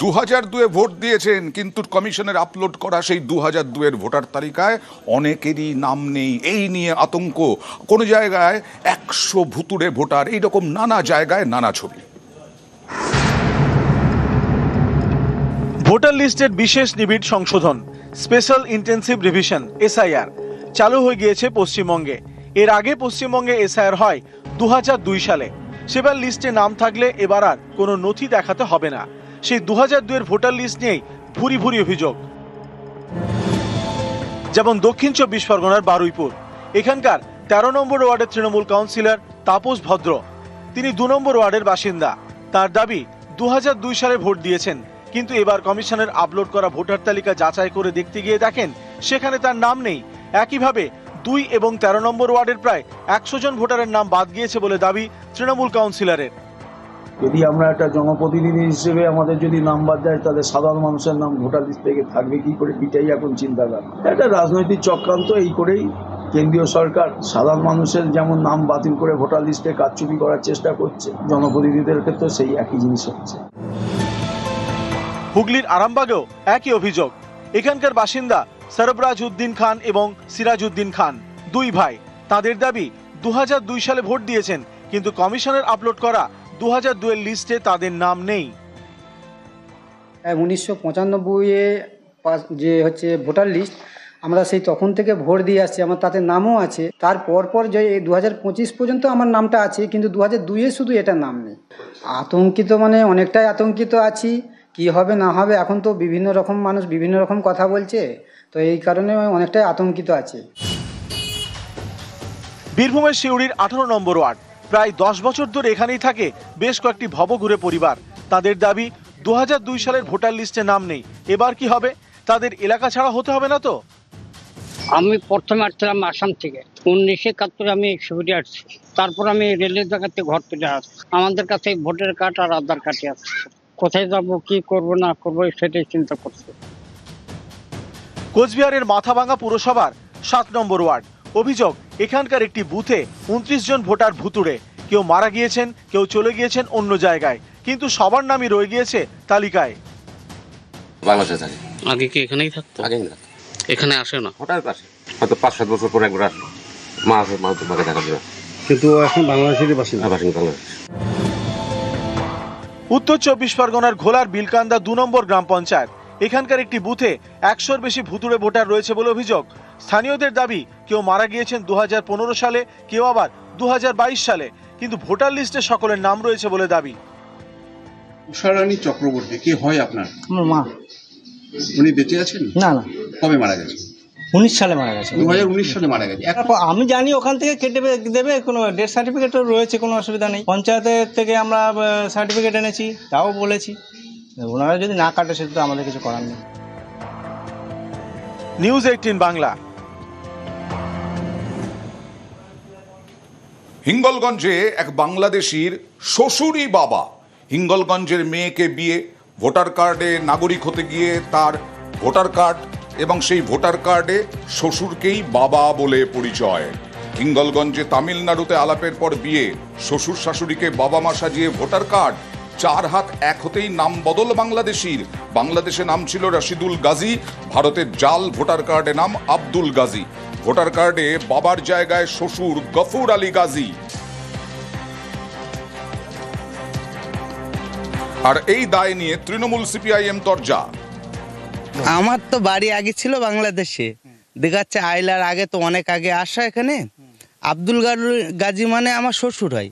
2002-এ vote দিয়েছেন, কিন্তু কমিশনের আপলোড করা সেই 2002-এর ভোটার তালিকায় অনেকেরই নাম নেই। এই নিয়ে আতঙ্ক। কোনো জায়গায় 100 ভুতুড়ে ভোটার, এইরকম নানা জায়গায় নানা ছবি। ভোটার লিস্টের বিশেষ নিবিড় সংশোধন, স্পেশাল ইন্টেন্সিভ রিভিশন এসআইআর চালু হয়ে গিয়েছে পশ্চিমবঙ্গে। এর আগে পশ্চিমবঙ্গে এসআইআর হয় 2002 সালে। সেবার লিস্টে নাম থাকলে এবার আর কোনো নথি দেখাতে হবে না। সেই 2002-এর ভোটার লিস্ট নিয়েই ভুরি ভুরি অভিযোগ। যেমন দক্ষিণ 24 পরগনার বারুইপুর, এখানকার 13 নম্বর ওয়ার্ডের তৃণমূল কাউন্সিলর তাপস ভদ্র, তিনি 2 নম্বর ওয়ার্ডের বাসিন্দা। তার দাবি 2002 সালে ভোট দিয়েছেন, কিন্তু এবার কমিশনের আপলোড করা ভোটার তালিকা যাচাই করে দেখতে গিয়ে দেখেন সেখানে তার নাম নেই। একইভাবে 2 এবং 13 নম্বর ওয়ার্ডের প্রায় 100 জন ভোটারের নাম বাদ গিয়েছে বলে দাবি তৃণমূল কাউন্সিলরের। যদি আমরা একটা জনপ্রতিনিধি হিসেবে আমাদের যদি নাম বাদ যায়, তাহলে সাধারণ মানুষের নাম ভোটার লিস্ট থেকে থাকবে কি করে, এটাই এখন চিন্তাধারা। একটা রাজনৈতিক চক্রান্ত। এই করেই কেন্দ্রীয় সরকার সাধারণ মানুষের যেমন নাম বাতিল করে ভোটার লিস্টে কারচুপি করার চেষ্টা করছে, জনপ্রতিনিধিদের ক্ষেত্রে সেই একই জিনিস হচ্ছে। হুগলির আরামবাগেও একই অভিযোগ। এখানকার বাসিন্দা সরবরাজ উদ্দিন খান এবং সিরাজ উদ্দিন খান, 2 ভাই। তাদের দাবি 2002 সালে ভোট দিয়েছেন, কিন্তু কমিশনের আপলোড করা 2002-এর লিস্টে তাদের নাম নেই। 1995-এ যে হচ্ছে ভোটার লিস্ট, আমরা সেই তখন থেকে ভোট দিয়ে আসছি, আমার তাতে নামও আছে। তার পর যে 2025 পর্যন্ত আমার নামটা আছে, কিন্তু 2002-এ শুধু এটা নাম নেই। আতঙ্কিত মানে অনেকটাই আতঙ্কিত আছি, কি হবে না হবে। এখন তো বিভিন্ন রকম মানুষ বিভিন্ন রকম কথা বলছে, তো এই কারণে অনেকটাই আতঙ্কিত আছে। বীরভূমের সিউড়ির 18 নম্বর ওয়ার্ড, প্রায় 10 বছর ধরে এখানেই থাকে বেশ কয়েকটি ভবঘুরে পরিবার। তাদের দাবি 2002 সালের ভোটার লিস্টে নাম নেই। এবার কি হবে? তাদের এলাকা ছাড়া হতে হবে না তো? আমি প্রথমে আসছিলাম আসাম থেকে, 1971 আমি শিবিরে আসছি। তারপর আমি রেলের জায়গাতে ঘর তুলে আসছি। আমাদের কাছে ভোটার কার্ড আর আধার কার্ডই আছে। কোথায় যাব, কি করব না করব, সেটাই চিন্তা করছি। কোচবিহারের মাথাভাঙা পুরসভার 7 নম্বর ওয়ার্ড, অভিযোগ এখানকার একটি বুথে 29 জন ভোটার ভুতুড়ে। কেউ মারা গিয়েছেন, কেউ চলে গিয়েছেন অন্য জায়গায়, কিন্তু সবার নামই রয়ে গিয়েছে তালিকায়। বাংলাদেশে থাকে। আগে কি এখানেই থাকতো? আগেই না, এখানে আসে না। ওটার পাশে হয়তো 5-7 বছর পর একবার আসলো, মা তো মাকে দেখা যাবে, কিন্তু এখন বাংলাদেশেরই বাসিন্দা। বাংলাদেশ। উত্তর 24 পরগনার ঘোলার বিলকান্দা 2 নম্বর গ্রাম পঞ্চায়েত, এখানকার একটি বুথে 100-র বেশি ভুতুড়ে ভোটার রয়েছে বলে অভিযোগ। স্থানীয়দের দাবি কেউ মারা গিয়েছেন 2015 সালে, কেউ আবার 2022 সালে, কিন্তু ভোটার লিস্টে সকলের নাম রয়েছে বলে দাবি। উষারানী চক্রবর্তী কে হয় আপনার? আমার মা। উনি বেঁচে আছেন? না না, কবে মারা গেছে? 19 সালে মারা গেছে। 2019 সালে মারা গেছে। আমি জানি ওখান থেকে কেটে দেবে, কোনো ডেথ সার্টিফিকেটও রয়েছে, কোনো অসুবিধা নেই। পঞ্চায়েতের থেকে আমরা সার্টিফিকেট এনেছি, তাও বলেছি। ওনারা যদি না কাটে সেটা তো আমাদের কিছু করার নেই। নিউজ 18 বাংলা। হিঙ্গলগঞ্জে এক বাংলাদেশির শ্বশুরই বাবা। হিঙ্গলগঞ্জের মেয়েকে বিয়ে, ভোটার কার্ডে নাগরিক হতে গিয়ে তার ভোটার কার্ড এবং সেই ভোটার কার্ডে শ্বশুরকেই বাবা বলে পরিচয়। হিঙ্গলগঞ্জে তামিলনাড়ুতে আলাপের পর বিয়ে, শ্বশুর শাশুড়িকে বাবা মা সাজিয়ে ভোটার কার্ড। 4 হাত এক হতেই নাম বদল বাংলাদেশির। বাংলাদেশে নাম ছিল রাশিদুল গাজী, ভারতের জাল ভোটার কার্ডে নাম আব্দুল গাজী। ভোটার কার্ডে বাবার জায়গায় শ্বশুর গফুর আলী গাজী। আর এই দায় নিয়ে তৃণমূল সিপিআইএম তরজা। আমার তো বাড়ি আগে ছিল বাংলাদেশে, দেখাচ্ছে আইলার আগে তো অনেক আগে আসা এখানে। আব্দুল গাজী মানে আমার শ্বশুর হয়।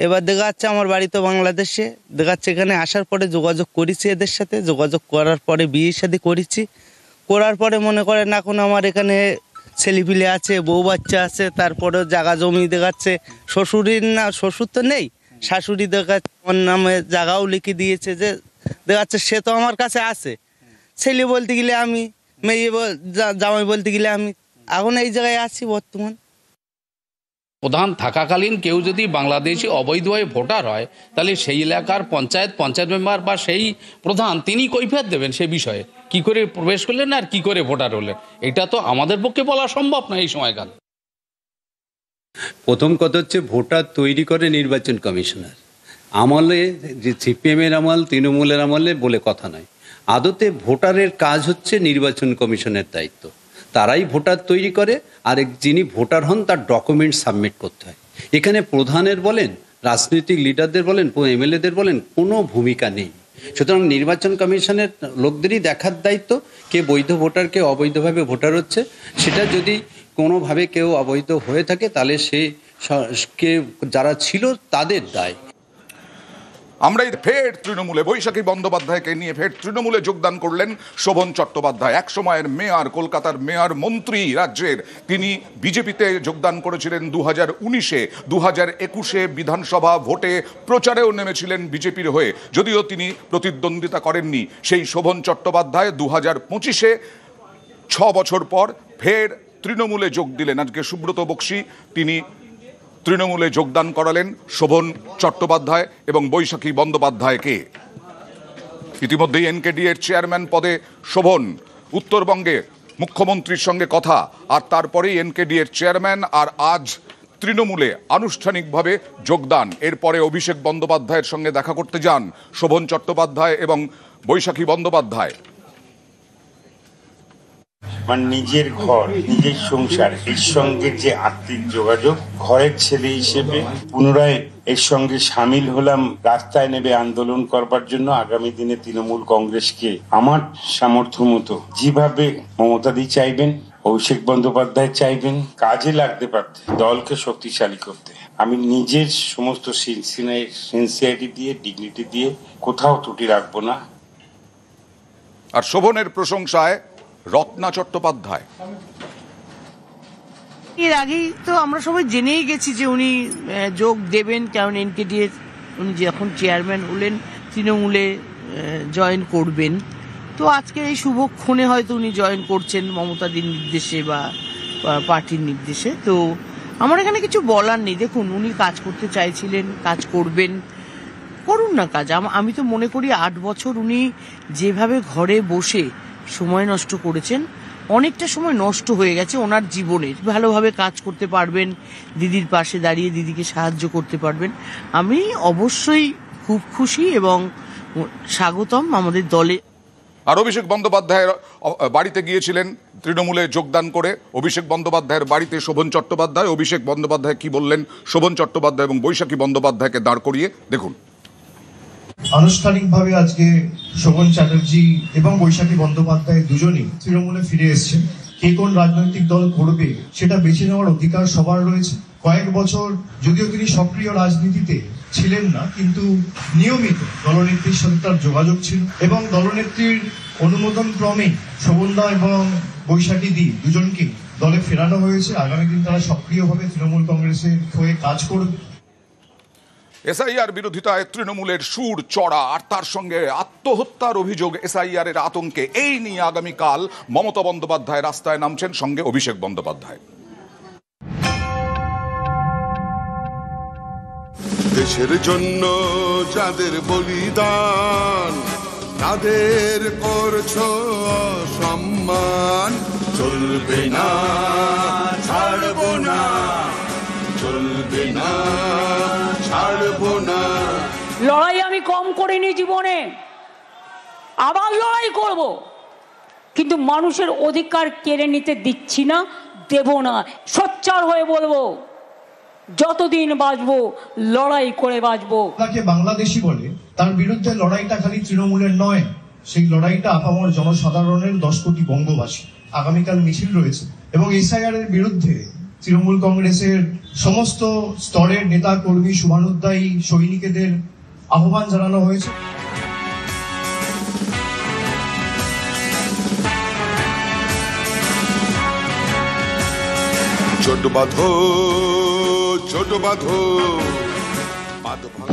এবার দেখা যাচ্ছে আমার বাড়ি তো বাংলাদেশে, দেখাচ্ছে এখানে আসার পরে যোগাযোগ করেছি এদের সাথে, যোগাযোগ করার পরে বিয়ে শাদী করেছি। করার পরে মনে করেন এখন আমার এখানে ছেলেপিলে আছে, বউ বাচ্চা আছে, তারপরে জায়গা জমি দেখাচ্ছে শ্বশুরের না, শ্বশুর তো নেই, শাশুড়ি দেখাচ্ছে আমার নামে জায়গাও লিখে দিয়েছে। যে দেখাচ্ছে সে তো আমার কাছে আছে, ছেলে বলতে গেলে আমি, মেয়ে জামাই বলতে গেলে আমি। এখন এই জায়গায় আছি বর্তমান। প্রধান থাকাকালীন কেউ যদি বাংলাদেশি অবৈধ হয়ে ভোটার হয়, তাহলে সেই এলাকার পঞ্চায়েত মেম্বার বা সেই প্রধান তিনি কৈফিয়ত দেবেন সে বিষয়ে, কি করে প্রবেশ করলেন আর কি করে ভোটার হলেন। এটা তো আমাদের পক্ষে বলা সম্ভব না এই সময়কাল। প্রথম কথা হচ্ছে ভোটার তৈরি করে নির্বাচন কমিশনার, আমলে যে সিপিএমের আমল তৃণমূলের আমলে বলে কথা নয়, আদতে ভোটারের কাজ হচ্ছে নির্বাচন কমিশনের দায়িত্ব। তারাই ভোটার তৈরি করে, আর যিনি ভোটার হন তার ডকুমেন্ট সাবমিট করতে হয়। এখানে প্রধানের বলেন, রাজনৈতিক লিডারদের বলেন, এমএলএদের বলেন, কোনো ভূমিকা নেই। সুতরাং নির্বাচন কমিশনের লোকদেরই দেখার দায়িত্ব কে বৈধ ভোটার, কে অবৈধভাবে ভোটার হচ্ছে। সেটা যদি কোনোভাবে কেউ অবৈধ হয়ে থাকে তাহলে সে কে যারা ছিল তাদের দায়। আমরা ফের তৃণমূলে বৈশাখী বন্দ্যোপাধ্যায়কে নিয়ে ফের তৃণমূলে যোগদান করলেন শোভন চট্টোপাধ্যায়। এক সময়ের মেয়র, কলকাতার মেয়র, মন্ত্রী রাজ্যের, তিনি বিজেপিতে যোগদান করেছিলেন 2019-এ। 2021-এ বিধানসভা ভোটে প্রচারেও নেমেছিলেন বিজেপির হয়ে, যদিও তিনি প্রতিদ্বন্দ্বিতা করেননি। সেই শোভন চট্টোপাধ্যায় 2025-এ 6 বছর পর ফের তৃণমূলে যোগ দিলেন। আজকে সুব্রত বক্সী তিনি তৃণমূলে যোগদান করালেন শোভন চট্টোপাধ্যায় এবং বৈশাখী বন্দ্যোপাধ্যায়কে। ইতিমধ্যেই এনকেডি এর চেয়ারম্যান পদে শোভন, উত্তরবঙ্গে মুখ্যমন্ত্রীর সঙ্গে কথা, আর তারপরেই এনকেডি এর চেয়ারম্যান, আর আজ তৃণমূলে আনুষ্ঠানিকভাবে যোগদান। এরপরে অভিষেক বন্দ্যোপাধ্যায়ের সঙ্গে দেখা করতে যান শোভন চট্টোপাধ্যায় এবং বৈশাখী বন্দ্যোপাধ্যায়। মানে নিজের ঘর, নিজের সংসার, এর সঙ্গে যে আত্মিক যোগাযোগ, ঘরের ছেলে হিসেবে পুনরায় এর সঙ্গে সামিল হলাম রাস্তায় নেবে আন্দোলন করবার জন্য। আগামী দিনে তৃণমূল কংগ্রেসকে আমার সামর্থ্য মতো যেভাবে মমতাদি চাইবেন, অভিষেক বন্দ্যোপাধ্যায় চাইবেন, কাজে লাগতে পারতে, দলকে শক্তিশালী করতে আমি নিজের সমস্ত সিনসিয়ারিটি দিয়ে, ডিগনিটি দিয়ে কোথাও ত্রুটি রাখবো না। আর শোভনের প্রশংসায় রত্না চট্টোপাধ্যায়। এর আগেই তো আমরা সবাই জেনেই গেছি যে উনি যোগ দেবেন, কারণ এনকেডি এর উনি যখন চেয়ারম্যান হলেন তৃণমূলে জয়েন করবেন। তো আজকে এই শুভক্ষণে হয়তো উনি জয়েন করছেন মমতাদির নির্দেশে বা পার্টির নির্দেশে। তো আমার এখানে কিছু বলার নেই। দেখুন, উনি কাজ করতে চাইছিলেন, কাজ করবেন, করুন না কাজ। আমি তো মনে করি 8 বছর উনি যেভাবে ঘরে বসে সময় নষ্ট করেছেন, অনেকটা সময় নষ্ট হয়ে গেছে ওনার জীবনের। ভালোভাবে কাজ করতে পারবেন, দিদির পাশে দাঁড়িয়ে দিদিকে সাহায্য করতে পারবেন। আমি অবশ্যই খুব খুশি এবং স্বাগতম আমাদের দলে। আর অভিষেক বন্দ্যোপাধ্যায়ের বাড়িতে গিয়েছিলেন তৃণমূলে যোগদান করে। অভিষেক বন্দ্যোপাধ্যায়ের বাড়িতে শোভন চট্টোপাধ্যায়। অভিষেক বন্দ্যোপাধ্যায় কি বললেন শোভন চট্টোপাধ্যায় এবং বৈশাখী বন্দ্যোপাধ্যায়কে দাঁড় করিয়ে, দেখুন। আনুষ্ঠানিকভাবে আজকে শোভন চ্যাটার্জি এবং বৈশাখী বন্দ্যোপাধ্যায় দুজনেই তৃণমূলে ফিরে এসেছেন। কে কোন রাজনৈতিক দল করবে সেটা বেছে নেওয়ার অধিকার সবার রয়েছে। কয়েক বছর যদিও তিনি সক্রিয় রাজনীতিতে ছিলেন না, কিন্তু নিয়মিত দলনেত্রীর সাথে তার যোগাযোগ ছিল এবং দলনেত্রীর অনুমোদন ক্রমে শোভনদা এবং বৈশাখী দি দুজনকে দলে ফেরানো হয়েছে। আগামী দিন তারা সক্রিয়ভাবে তৃণমূল কংগ্রেসের হয়ে কাজ করবে। এসআইআর বিরোধিতায় তৃণমূলের সুর চড়া, আর তার সঙ্গে আত্মহত্যার অভিযোগ, এসআইআর এর আতঙ্কে। এই নিয়ে আগামীকাল মমতা বন্দ্যোপাধ্যায় রাস্তায় নামছেন, সঙ্গে অভিষেক বন্দ্যোপাধ্যায়। দেশের জন্য যাদের বলিদান, তাদের করছো সম্মান। চলবে না, ছাড়বো না, চলবে না, ছাড়বো না। লড়াই আমি কম করিনি জীবনে, আবার লড়াই করব, কিন্তু মানুষের অধিকার কেড়ে নিতে দিচ্ছি না, দেব না। সোচ্চার হয়ে বলবো, যতদিন বাঁচবো লড়াই করে বাঁচবো। তাকে বাংলাদেশি বলে, তার বিরুদ্ধে লড়াইটা খালি তৃণমূলের নয়, সেই লড়াইটা আপামর জনসাধারণের 10 কোটি বঙ্গবাসী। আগামীকাল মিছিল রয়েছে এবং এসআইআর এর বিরুদ্ধে তৃণমূল কংগ্রেসের সমস্ত স্তরের নেতা কর্মী, শুভানুধ্যায়ী সৈনিকদের আহ্বান জানানো হয়েছে। ছোট বাঁধো, ছোট বাঁধো।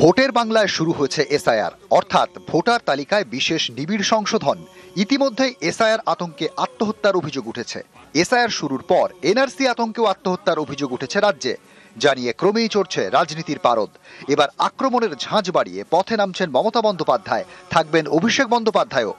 ভোটের বাংলায় শুরু হয়েছে এসআইআর, অর্থাৎ ভোটার তালিকায় বিশেষ নিবিড় সংশোধন। ইতিমধ্যেই এসআইআর আতঙ্কে আত্মহত্যার অভিযোগ উঠেছে। এসআইআর শুরুর পর এনআরসি আতঙ্কেও আত্মহত্যার অভিযোগ উঠেছে রাজ্যে, জানিয়ে ক্রমেই চড়ছে রাজনীতির পারদ। এবার আক্রমণের ঝাঁজ বাড়িয়ে পথে নামছেন মমতা বন্দ্যোপাধ্যায়, থাকবেন অভিষেক বন্দ্যোপাধ্যায়ও।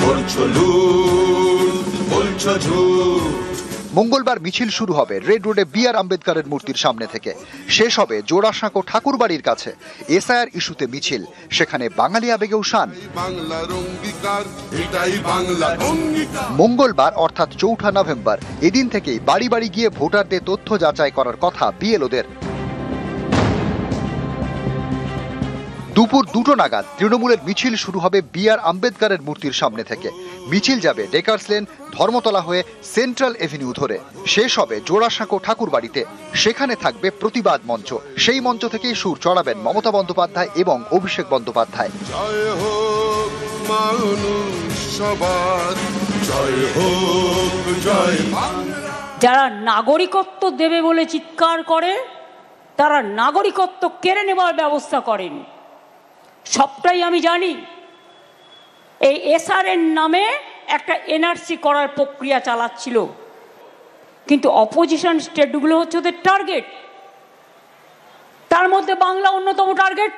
বলছো লুট, বলছো ঝুট, মঙ্গলবার মিছিল শুরু হবে রেড রোডে BR আম্বেদকরের মূর্তির সামনে থেকে, শেষ হবে জোড়াসাঁকো ঠাকুরবাড়ির কাছে। এসআইআর ইস্যুতে মিছিল, সেখানে বাঙালি আবেগে উষান। মঙ্গলবার অর্থাৎ 4 নভেম্বর এদিন থেকেই বাড়ি বাড়ি গিয়ে ভোটারদের তথ্য যাচাই করার কথা BLOদের। দুপুর 2টো নাগাদ তৃণমূলের মিছিল শুরু হবে BR আম্বেদকরের মূর্তির সামনে থেকে। মিছিল যাবে ডেকার্স লেন, ধর্মতলা হয়ে সেন্ট্রাল এভিনিউ ধরে, শেষ হবে জোড়াসাঁকো ঠাকুরবাড়িতে। সেখানে থাকবে প্রতিবাদ মঞ্চ, সেই মঞ্চ থেকেই সুর চড়াবেন মমতা বন্দ্যোপাধ্যায় এবং অভিষেক বন্দ্যোপাধ্যায়। যারা নাগরিকত্ব দেবে বলে চিৎকার করে, তারা নাগরিকত্ব কেড়ে নেওয়ার ব্যবস্থা করেন। সবটাই আমি জানি। এই এসআরএর নামে একটা NRC করার প্রক্রিয়া চালাচ্ছিল, কিন্তু অপোজিশন স্টেটগুলো হচ্ছে ওদের টার্গেট, তার মধ্যে বাংলা অন্যতম টার্গেট।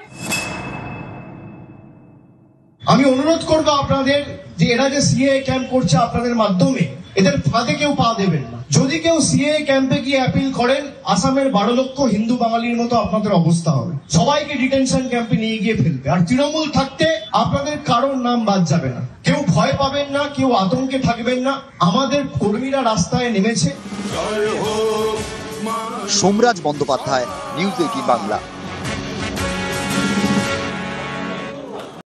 আমি অনুরোধ করব আপনাদের যে এরা যে সিএএ ক্যাম্প করছে আপনাদের মাধ্যমে, এদের ফাঁদে কেউ পা দেবেন না। যদি কেউ সিএএ ক্যাম্পে গিয়ে অ্যাপিল করেন, আসামের 12 লক্ষ হিন্দু বাঙালির মতো আপনাদের অবস্থা হবে। সবাইকে ডিটেনশন ক্যাম্পে নিয়ে গিয়ে ফেলবে। আর তৃণমূল থাকতে আপনাদের কারোর নাম বাদ যাবে না। কেউ ভয় পাবেন না, কেউ আতঙ্কে থাকবেন না। আমাদের কর্মীরা রাস্তায় নেমেছে। সোমরাজ বন্দ্যোপাধ্যায়, নিউজ 18 বাংলা।